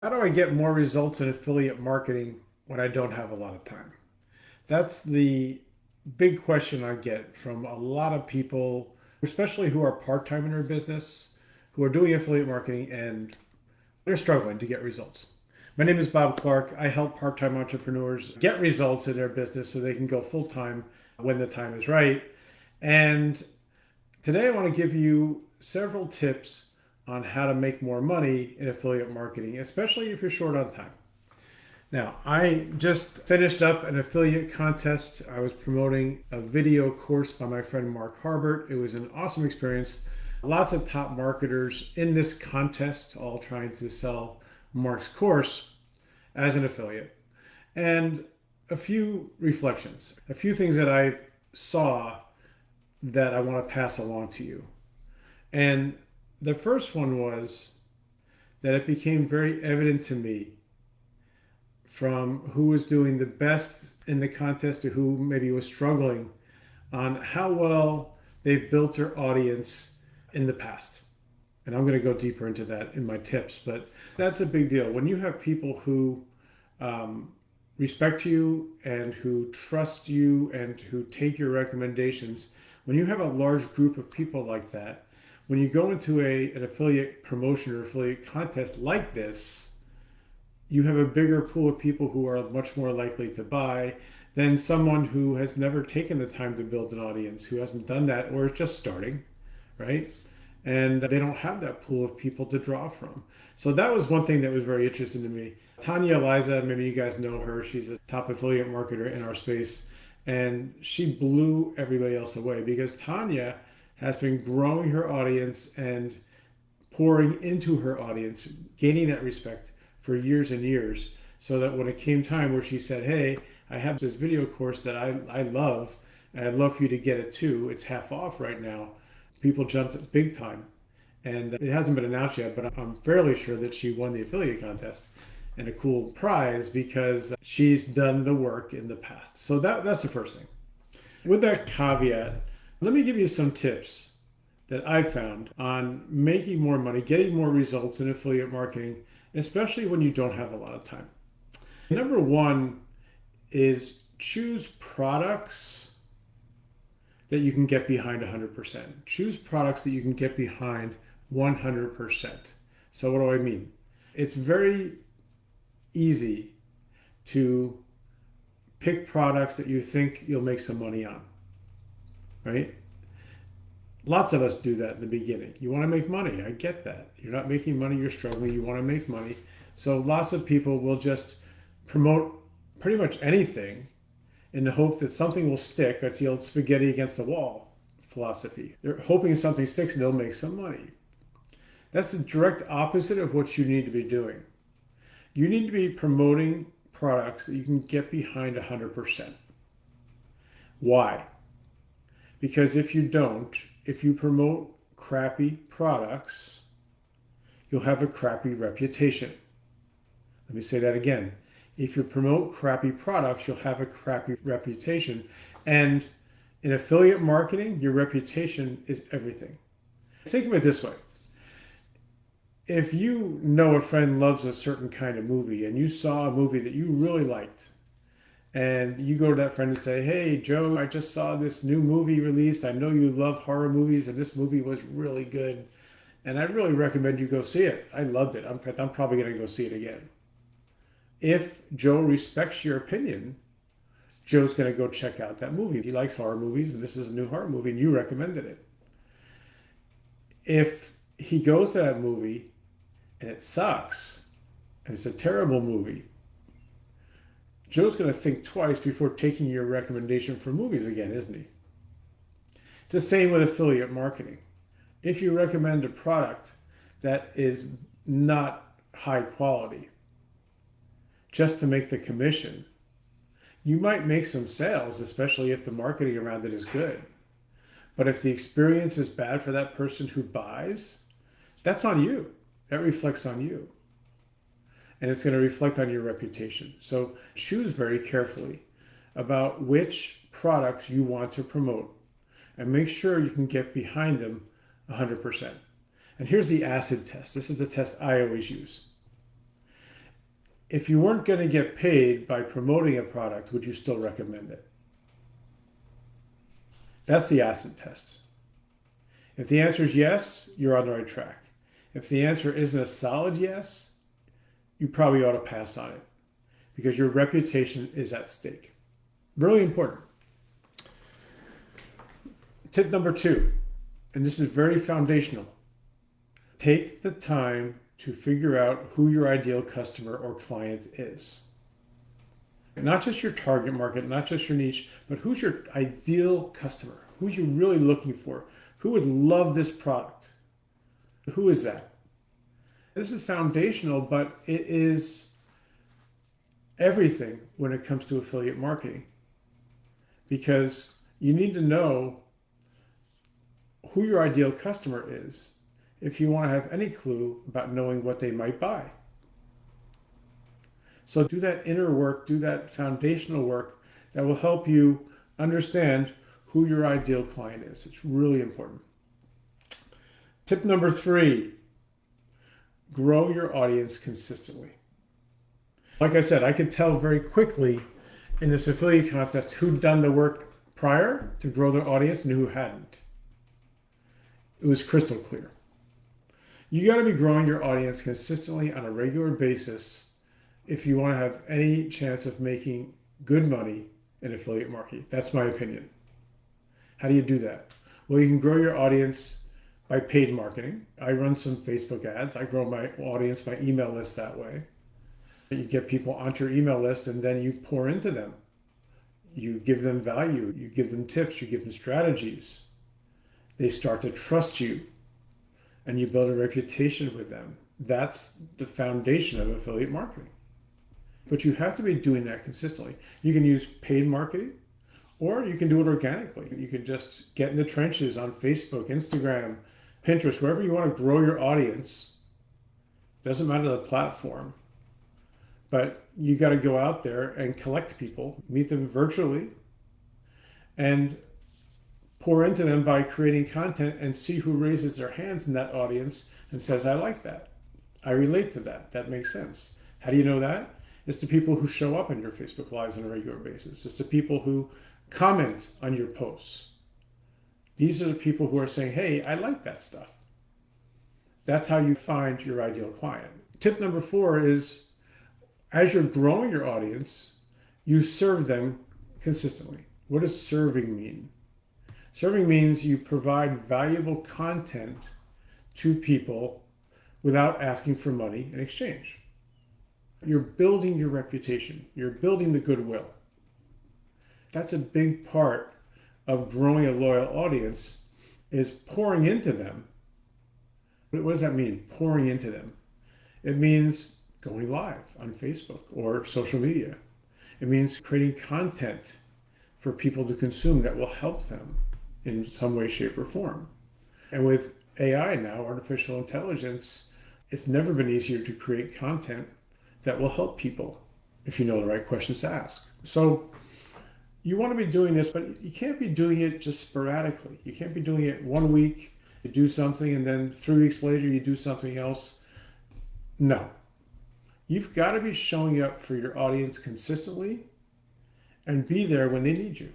How do I get more results in affiliate marketing when I don't have a lot of time? That's the big question I get from a lot of people, especially who are part-time in their business, who are doing affiliate marketing and they're struggling to get results. My name is Bob Clark. I help part-time entrepreneurs get results in their business so they can go full-time when the time is right. And today I want to give you several tips on how to make more money in affiliate marketing, especially if you're short on time. Now, I just finished up an affiliate contest. I was promoting a video course by my friend Mark Harbert. It was an awesome experience. Lots of top marketers in this contest, all trying to sell Mark's course as an affiliate. And a few reflections, a few things that I saw that I want to pass along to you. And the first one was that it became very evident to me from who was doing the best in the contest to who maybe was struggling on how well they've built their audience in the past. And I'm going to go deeper into that in my tips, but that's a big deal. When you have people who respect you and who trust you and who take your recommendations, when you have a large group of people like that, when you go into an affiliate promotion or affiliate contest like this, you have a bigger pool of people who are much more likely to buy than someone who has never taken the time to build an audience, who hasn't done that, or is just starting, right? And they don't have that pool of people to draw from. So that was one thing that was very interesting to me. Tanya Eliza, maybe you guys know her, she's a top affiliate marketer in our space, and she blew everybody else away because Tanya has been growing her audience and pouring into her audience, gaining that respect for years and years, so that when it came time where she said, hey, I have this video course that I love, and I'd love for you to get it too. It's half off right now. People jumped big time. And it hasn't been announced yet, but I'm fairly sure that she won the affiliate contest and a cool prize because she's done the work in the past. So that's the first thing. With that caveat, let me give you some tips that I found on making more money, getting more results in affiliate marketing, especially when you don't have a lot of time. Number one is choose products that you can get behind 100%. Choose products that you can get behind 100%. So, what do I mean? It's very easy to pick products that you think you'll make some money on, right? Lots of us do that in the beginning. You want to make money. I get that. You're not making money, you're struggling, you want to make money. So lots of people will just promote pretty much anything in the hope that something will stick. That's the old spaghetti against the wall philosophy. They're hoping something sticks and they'll make some money. That's the direct opposite of what you need to be doing. You need to be promoting products that you can get behind 100%. Why? Because if you don't, if you promote crappy products, you'll have a crappy reputation. Let me say that again. If you promote crappy products, you'll have a crappy reputation. And in affiliate marketing, your reputation is everything. Think of it this way. If you know a friend loves a certain kind of movie and you saw a movie that you really liked, and you go to that friend and say, hey, Joe, I just saw this new movie released. I know you love horror movies, and this movie was really good. And I really recommend you go see it. I loved it. In fact, I'm probably going to go see it again. If Joe respects your opinion, Joe's going to go check out that movie. He likes horror movies, and this is a new horror movie, and you recommended it. If he goes to that movie and it sucks, and it's a terrible movie, Joe's going to think twice before taking your recommendation for movies again, isn't he? It's the same with affiliate marketing. If you recommend a product that is not high quality just to make the commission, you might make some sales, especially if the marketing around it is good. But if the experience is bad for that person who buys, that's on you. That reflects on you. And it's going to reflect on your reputation. So choose very carefully about which products you want to promote and make sure you can get behind them 100%. And here's the acid test. This is the test I always use. If you weren't going to get paid by promoting a product, would you still recommend it? That's the acid test. If the answer is yes, you're on the right track. If the answer isn't a solid yes, you probably ought to pass on it because your reputation is at stake. Really important. Tip number 2, and this is very foundational. Take the time to figure out who your ideal customer or client is. Not just your target market, not just your niche, but who's your ideal customer? Who are you really looking for? Who would love this product? Who is that? This is foundational, but it is everything when it comes to affiliate marketing, because you need to know who your ideal customer is if you want to have any clue about knowing what they might buy. So do that inner work, do that foundational work that will help you understand who your ideal client is. It's really important. Tip number 3, grow your audience consistently. Like I said, I could tell very quickly in this affiliate contest who'd done the work prior to grow their audience and who hadn't. It was crystal clear. You got to be growing your audience consistently on a regular basis if you want to have any chance of making good money in affiliate marketing. That's my opinion. How do you do that? Well, you can grow your audience by paid marketing. I run some Facebook ads. I grow my audience, my email list that way. You get people onto your email list and then you pour into them. You give them value. You give them tips. You give them strategies. They start to trust you and you build a reputation with them. That's the foundation of affiliate marketing. But you have to be doing that consistently. You can use paid marketing or you can do it organically. You can just get in the trenches on Facebook, Instagram, Pinterest, wherever you want to grow your audience. Doesn't matter the platform. But you got to go out there and collect people, meet them virtually, and pour into them by creating content and see who raises their hands in that audience and says, I like that. I relate to that. That makes sense. How do you know that? It's the people who show up in your Facebook Lives on a regular basis. It's the people who comment on your posts. These are the people who are saying, hey, I like that stuff. That's how you find your ideal client. Tip number 4 is, as you're growing your audience, you serve them consistently. What does serving mean? Serving means you provide valuable content to people without asking for money in exchange. You're building your reputation. You're building the goodwill. That's a big part of growing a loyal audience, is pouring into them. What does that mean, pouring into them? It means going live on Facebook or social media. It means creating content for people to consume that will help them in some way, shape, or form. And with AI now, artificial intelligence, it's never been easier to create content that will help people if you know the right questions to ask. So you want to be doing this, but you can't be doing it just sporadically. You can't be doing it 1 week, you do something, and then 3 weeks later you do something else. No. You've got to be showing up for your audience consistently and be there when they need you.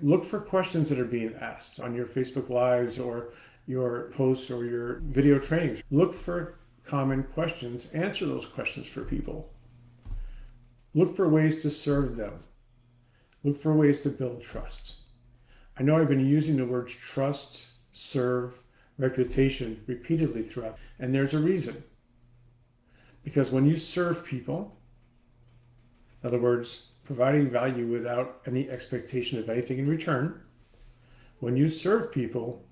Look for questions that are being asked on your Facebook Lives or your posts or your video trainings. Look for common questions. Answer those questions for people. Look for ways to serve them. Look for ways to build trust. I know I've been using the words trust, serve, reputation repeatedly throughout, and there's a reason. Because when you serve people, in other words, providing value without any expectation of anything in return, when you serve people,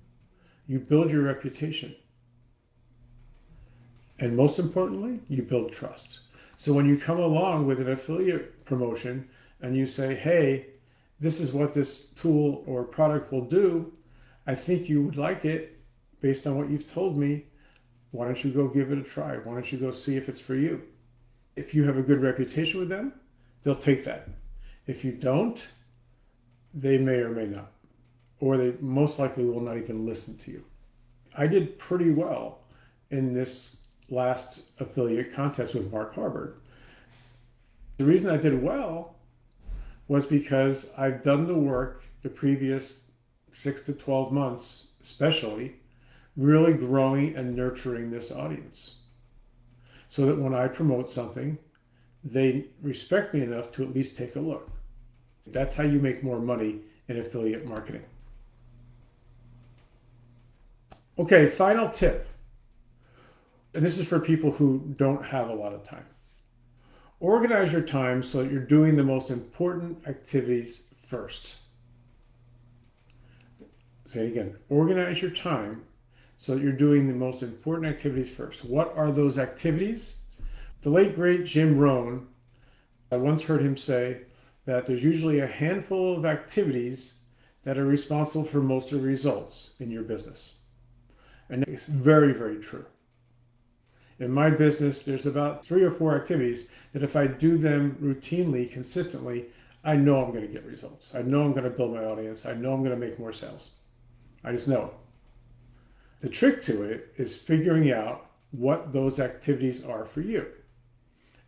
you build your reputation. And most importantly, you build trust. So when you come along with an affiliate promotion and you say, hey, this is what this tool or product will do, I think you would like it based on what you've told me. Why don't you go give it a try? Why don't you go see if it's for you? If you have a good reputation with them, they'll take that. If you don't, they may or may not. Or they most likely will not even listen to you. I did pretty well in this last affiliate contest with Mark Harbert. The reason I did well was because I've done the work the previous 6 to 12 months, especially, really growing and nurturing this audience so that when I promote something, they respect me enough to at least take a look. That's how you make more money in affiliate marketing. Okay, final tip. And this is for people who don't have a lot of time. Organize your time so that you're doing the most important activities first. Say it again. Organize your time so that you're doing the most important activities first. What are those activities? The late, great Jim Rohn, I once heard him say that there's usually a handful of activities that are responsible for most of the results in your business. And it's very, very true. In my business, there's about 3 or 4 activities that if I do them routinely, consistently, I know I'm going to get results. I know I'm going to build my audience. I know I'm going to make more sales. I just know it. The trick to it is figuring out what those activities are for you.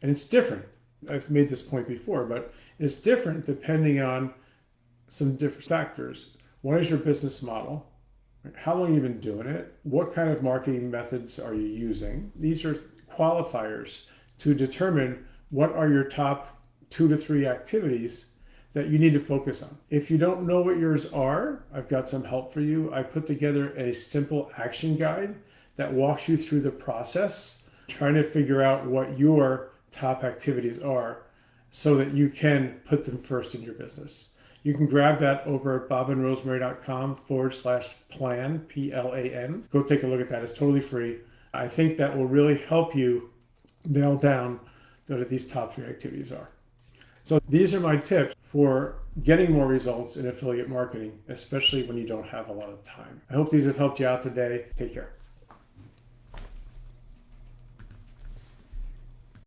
And it's different. I've made this point before, but it's different depending on some different factors. One is your business model. How long have you been doing it? What kind of marketing methods are you using? These are qualifiers to determine what are your top 2 to 3 activities that you need to focus on. If you don't know what yours are, I've got some help for you. I put together a simple action guide that walks you through the process, trying to figure out what your top activities are so that you can put them first in your business. You can grab that over at bobandrosemary.com/plan, Plan. Go take a look at that. It's totally free. I think that will really help you nail down what these top 3 activities are. So these are my tips for getting more results in affiliate marketing, especially when you don't have a lot of time. I hope these have helped you out today. Take care.